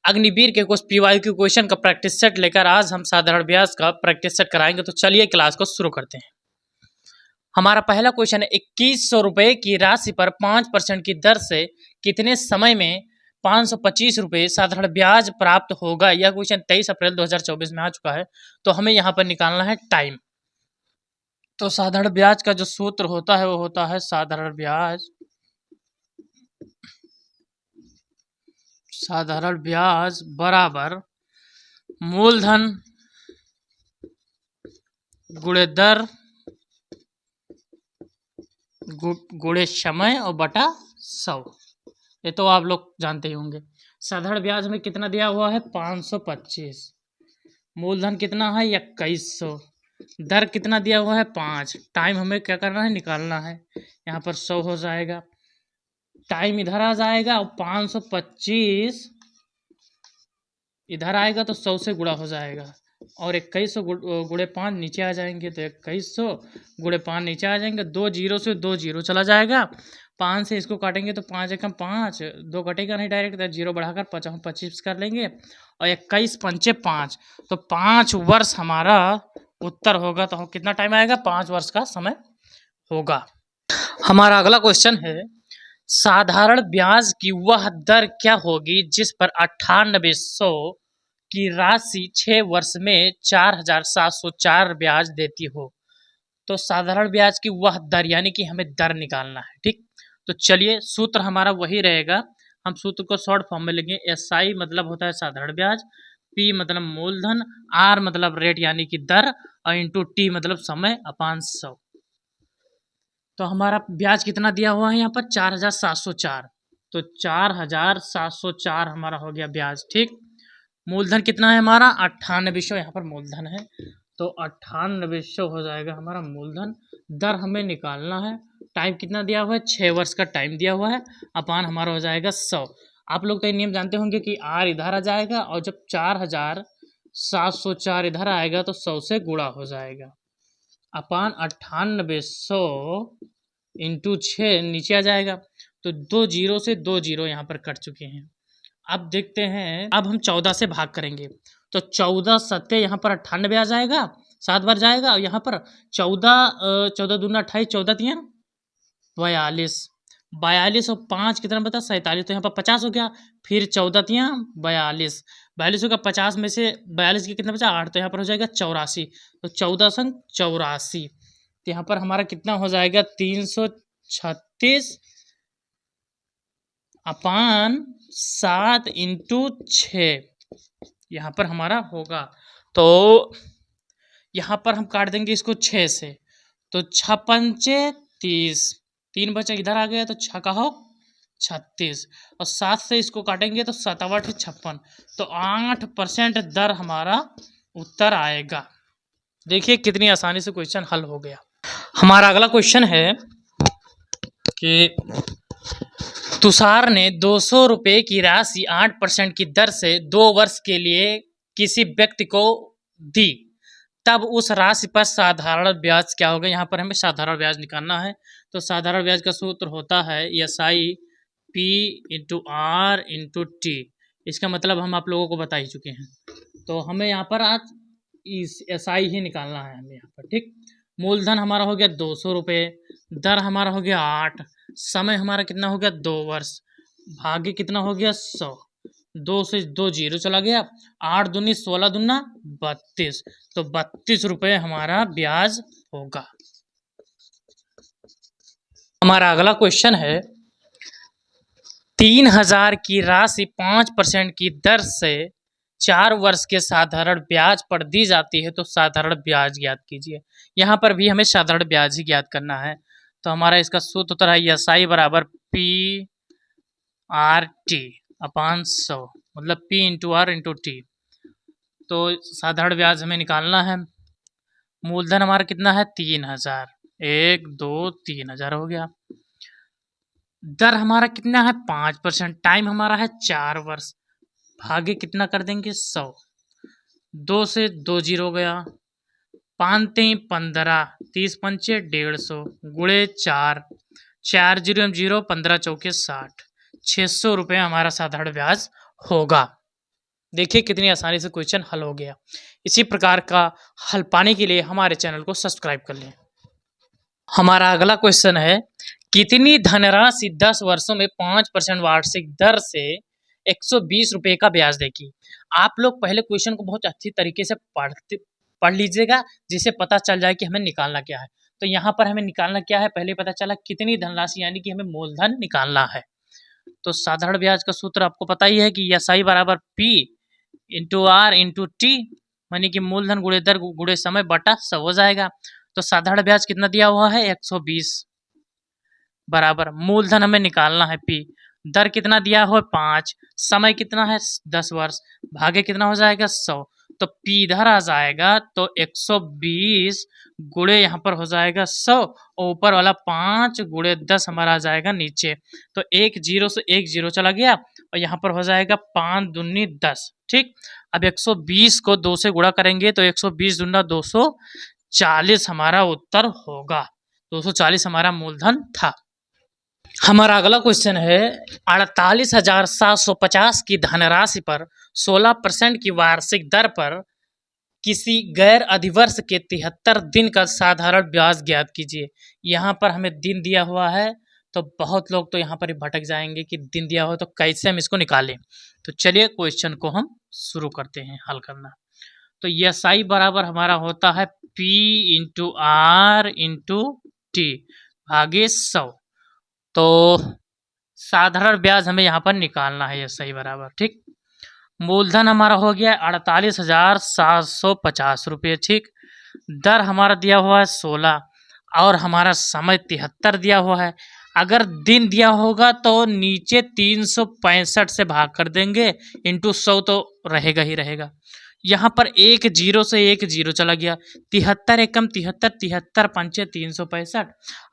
अग्निवीर के कुछ PYQ question का प्रैक्टिस सेट लेकर आज हम साधारण ब्याज का प्रैक्टिस सेट कराएंगे। तो चलिए क्लास को शुरू करते हैं। हमारा पहला क्वेश्चन है 2100 रुपए की राशि पर 5% की दर से कितने समय में 525 रुपए साधारण ब्याज प्राप्त होगा। यह क्वेश्चन 23 अप्रैल 2024 में आ चुका है। तो हमें यहाँ पर निकालना है टाइम। तो साधारण ब्याज का जो सूत्र होता है वो होता है साधारण ब्याज बराबर मूलधन गुणे दर गुणे समय और बटा 100। ये तो आप लोग जानते ही होंगे। साधारण ब्याज में कितना दिया हुआ है 525, मूलधन कितना है 2100, दर कितना दिया हुआ है 5, टाइम हमें क्या करना है निकालना है। यहाँ पर 100 हो जाएगा, टाइम इधर आ जाएगा और 525 इधर आएगा तो 100 से गुणा हो जाएगा और 2100 गुणे 5 नीचे आ जाएंगे। तो 2100 गुणे 5 नीचे आ जाएंगे, 2 जीरो से 2 जीरो चला जाएगा, 5 से इसको काटेंगे तो 5 एकम 5, 2 कटेगा नहीं डायरेक्ट, तो जीरो बढ़ाकर 25 कर लेंगे और 21 पंचे 5, तो 5 वर्ष हमारा उत्तर होगा। तो कितना टाइम आएगा 5 वर्ष का समय होगा। हमारा अगला क्वेश्चन है साधारण ब्याज की वह दर क्या होगी जिस पर 9800 की राशि 6 वर्ष में 4704 ब्याज देती हो। तो साधारण ब्याज की वह दर यानी कि हमें दर निकालना है। ठीक, तो चलिए सूत्र हमारा वही रहेगा। हम सूत्र को शॉर्ट फॉर्म में लेंगे। SI मतलब होता है साधारण ब्याज, P मतलब मूलधन, R मतलब रेट यानी कि दर और इंटू T मतलब समय अपान 100। तो हमारा ब्याज कितना दिया हुआ है यहाँ पर 4704, तो 4704 हमारा हो गया ब्याज। ठीक, मूलधन कितना है हमारा 9800, यहाँ पर मूलधन है तो 9800 हो जाएगा हमारा मूलधन। दर हमें निकालना है, टाइम कितना दिया हुआ है 6 वर्ष का टाइम दिया हुआ है, अपान हमारा हो जाएगा 100। आप लोग तो ये नियम जानते होंगे कि R इधर आ जाएगा और जब 4704 इधर आएगा तो 100 से गुणा हो जाएगा, अपान 9800 इंटू 6 नीचे आ जाएगा। तो 2 जीरो से 2 जीरो यहाँ पर कट चुके हैं। अब देखते हैं, अब हम 14 से भाग करेंगे तो 14 सत्ते यहाँ पर 98 आ जाएगा, 7 बार जाएगा और यहाँ पर 14 दूना 28, 14 तिया 42, 42 और 5 कितना बता 47, तो यहाँ पर 50 हो गया। फिर 14 तिया 42, 42 होगा 50 में से 42 के कितना बचा 8, तो यहाँ पर हो जाएगा 84, तो 14 संग 84, तो यहाँ पर हमारा कितना हो जाएगा 336 अपान 7 इंटू 6 यहाँ पर हमारा होगा। तो यहाँ पर हम काट देंगे इसको 6 से, तो 6 पंचे 30, 3 बचा इधर आ गया तो 6 का हो 36 और 7 से इसको काटेंगे तो 7 8 56, तो 8% दर हमारा उत्तर आएगा। देखिए कितनी आसानी से क्वेश्चन हल हो गया। हमारा अगला क्वेश्चन है कि तुषार ने 200 रुपए की राशि 8% की दर से 2 वर्ष के लिए किसी व्यक्ति को दी, तब उस राशि पर साधारण ब्याज क्या होगा। यहाँ पर हमें साधारण ब्याज निकालना है। तो साधारण ब्याज का सूत्र होता है SI P into R into T। इसका मतलब हम आप लोगों को बता ही चुके हैं। तो हमें यहाँ पर आज इस SI ही निकालना है हमें यहाँ पर। ठीक, मूलधन हमारा हो गया 200 रुपये, दर हमारा हो गया 8, समय हमारा कितना हो गया 2 वर्ष, भाग्य कितना हो गया 100, 2 से 2 जीरो चला गया, 8 दूनी 16 दूना 32, तो 32 रुपये हमारा ब्याज होगा। हमारा अगला क्वेश्चन है 3000 की राशि 5% की दर से 4 वर्ष के साधारण ब्याज पर दी जाती है, तो साधारण ब्याज ज्ञात कीजिए। यहाँ पर भी हमें साधारण ब्याज ही ज्ञात करना है। तो हमारा इसका सूत्र होता है SI बराबर PRT अपान 100, मतलब P into R into T। तो साधारण ब्याज हमें निकालना है। मूलधन हमारा कितना है 3000, 1 2 3000 हो गया। दर हमारा कितना है 5%, टाइम हमारा है 4 वर्ष, भागे कितना कर देंगे 100, 2 से 2 जीरो गया, 5 15, 30 पंचे 150 गुणे 4, 4 जीरो 15 चौके 60, 600 रुपये हमारा साधारण ब्याज होगा। देखिए कितनी आसानी से क्वेश्चन हल हो गया। इसी प्रकार का हल पाने के लिए हमारे चैनल को सब्सक्राइब कर लें। हमारा अगला क्वेश्चन है, कितनी धनराशि 10 वर्षों में 5% वार्षिक दर से 120 रुपए का ब्याज देगी। आप लोग पहले क्वेश्चन को बहुत अच्छी तरीके से पढ़ लीजिएगा, जिससे पता चल जाए कि हमें निकालना क्या है। तो यहाँ पर हमें निकालना क्या है, पहले पता चला कितनी धनराशि, यानी कि हमें मूलधन निकालना है। तो साधारण ब्याज का सूत्र आपको पता ही है कि SI बराबर P into R into T, यानी कि मूलधन गुणे दर गुणे समय बटा 100 हो जाएगा। तो साधारण ब्याज कितना दिया हुआ है 120 बराबर मूलधन हमें निकालना है P, दर कितना दिया हुआ है 5, समय कितना है 10 वर्ष, भागे कितना हो जाएगा 100। तो P इधर आ जाएगा तो 120 गुणे यहाँ पर हो जाएगा 100 और ऊपर वाला 5 गुणे 10 हमारा आ जाएगा नीचे। तो 1 0 से 1 0 चला गया और यहाँ पर हो जाएगा 5 दूनी 10। ठीक, अब 120 को 2 से गुणा करेंगे तो 120 दूना 240 हमारा उत्तर होगा। 240 हमारा मूलधन था। हमारा अगला क्वेश्चन है, 48,750 की धनराशि पर 16% की वार्षिक दर पर किसी गैर अधिवर्ष के 73 दिन का साधारण ब्याज ज्ञात कीजिए। यहाँ पर हमें दिन दिया हुआ है, तो बहुत लोग तो यहाँ पर ही भटक जाएंगे कि दिन दिया हो तो कैसे हम इसको निकालें। तो चलिए क्वेश्चन को हम शुरू करते हैं हल करना। तो SI बराबर हमारा होता है P into R into T भागे 100। तो साधारण ब्याज हमें यहाँ पर निकालना है SI बराबर, ठीक। मूलधन हमारा हो गया 48,750 रुपये, ठीक। दर हमारा दिया हुआ है 16 और हमारा समय 73 दिया हुआ है। अगर दिन दिया होगा तो नीचे 365 से भाग कर देंगे, इंटू 100 तो रहेगा ही रहेगा। यहाँ पर 1 0 से 1 0 चला गया, 73 एकम 73, 73 पंचे 365।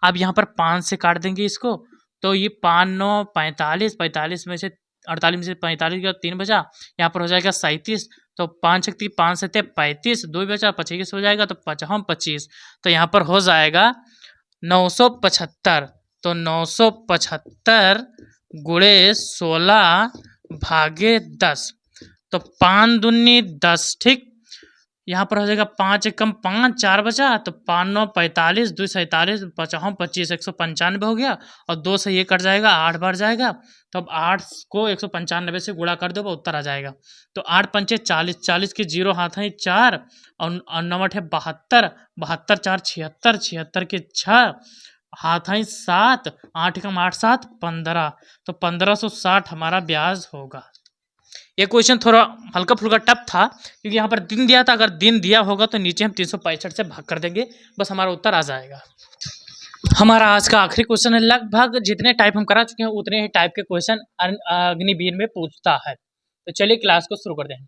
अब यहाँ पर 5 से काट देंगे इसको, तो ये 5 9 45, 45 में से 48 में से 45 का 3 बचा, यहाँ पर हो जाएगा 37। तो 5 शक्ति 5 से 35, 2 बचा 25 हो जाएगा, तो 5 25। तो यहाँ पर हो जाएगा 975। तो 975 गुणे 16 भागे 10, तो 5 दूनी 10, ठीक। यहाँ पर हो जाएगा 5 एकम 5, 4 बचा, तो 5 9 45, 2 47, 5 25, 195 हो गया। और 2 से ये कट जाएगा, 8 बार जाएगा, तो अब 8 को 195 से गुणा कर दो, उत्तर आ जाएगा। तो 8 पंचे 40, 40 के 0 हाथ है 4 और 9 है 72, 72 4 76, 76 के 6 हाथ है 7, 8 कम 8 7 15। तो 1560 हमारा ब्याज होगा। ये क्वेश्चन थोड़ा हल्का फुल्का टफ था, क्योंकि यहाँ पर दिन दिया था। अगर दिन दिया होगा तो नीचे हम 365 से भाग कर देंगे, बस हमारा उत्तर आ जाएगा। हमारा आज का आखिरी क्वेश्चन है, लगभग जितने टाइप हम करा चुके हैं उतने ही टाइप के क्वेश्चन अग्निवीर में पूछता है। तो चलिए क्लास को शुरू करते हैं।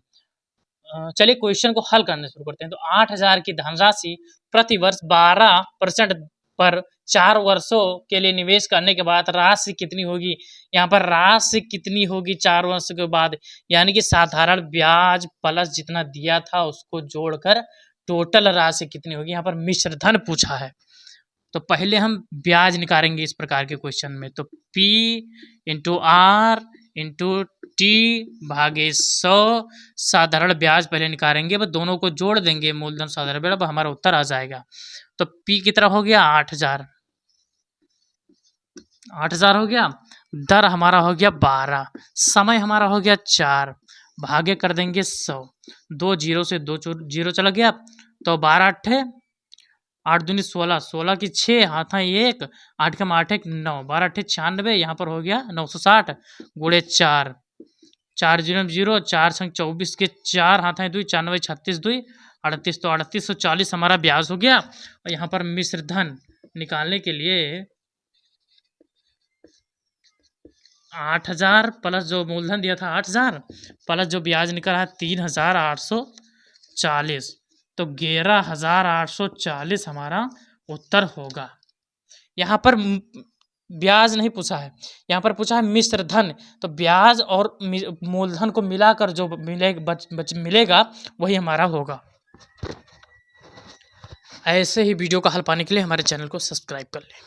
चलिए क्वेश्चन को हल करने शुरू करते हैं। तो 8000 की धनराशि प्रतिवर्ष 12% पर 4 वर्षों के लिए निवेश करने के बाद राशि कितनी होगी। यहाँ पर राशि कितनी होगी 4 वर्ष के बाद, यानी कि साधारण ब्याज प्लस जितना दिया था उसको जोड़कर टोटल राशि कितनी होगी। यहाँ पर मिश्र धन पूछा है, तो पहले हम ब्याज निकालेंगे इस प्रकार के क्वेश्चन में। तो P into R into T भागे 100 साधारण ब्याज पहले निकालेंगे, बस दोनों को जोड़ देंगे, मूलधन साधारण ब्याज, हमारा उत्तर आ जाएगा। तो P कितना हो गया 8000, 8000 हो गया। दर हमारा हो गया 12, समय हमारा हो गया 4, भागे कर देंगे 100, 2 0 से 2 0 चला गया, तो 12 8 8 दूनी 16, 16 की 6 हाथ है 1, 8 कम 8 1 9, 12 8 96, यहाँ पर हो गया 960 गुणे 4, 4 0 0, 4 संग 24 के 4 हाथ है 2, 94 36 2 38, तो 3840 हमारा ब्याज हो गया। और यहाँ पर मिश्र धन निकालने के लिए 8000 प्लस जो मूलधन दिया था 8000 प्लस जो ब्याज निकला है 3840, तो 11840 हमारा उत्तर होगा। यहाँ पर ब्याज नहीं पूछा है, यहाँ पर पूछा है मिश्र धन, तो ब्याज और मूलधन को मिलाकर जो मिलेगा वही हमारा होगा। ऐसे ही वीडियो का हल पाने के लिए हमारे चैनल को सब्सक्राइब कर लें।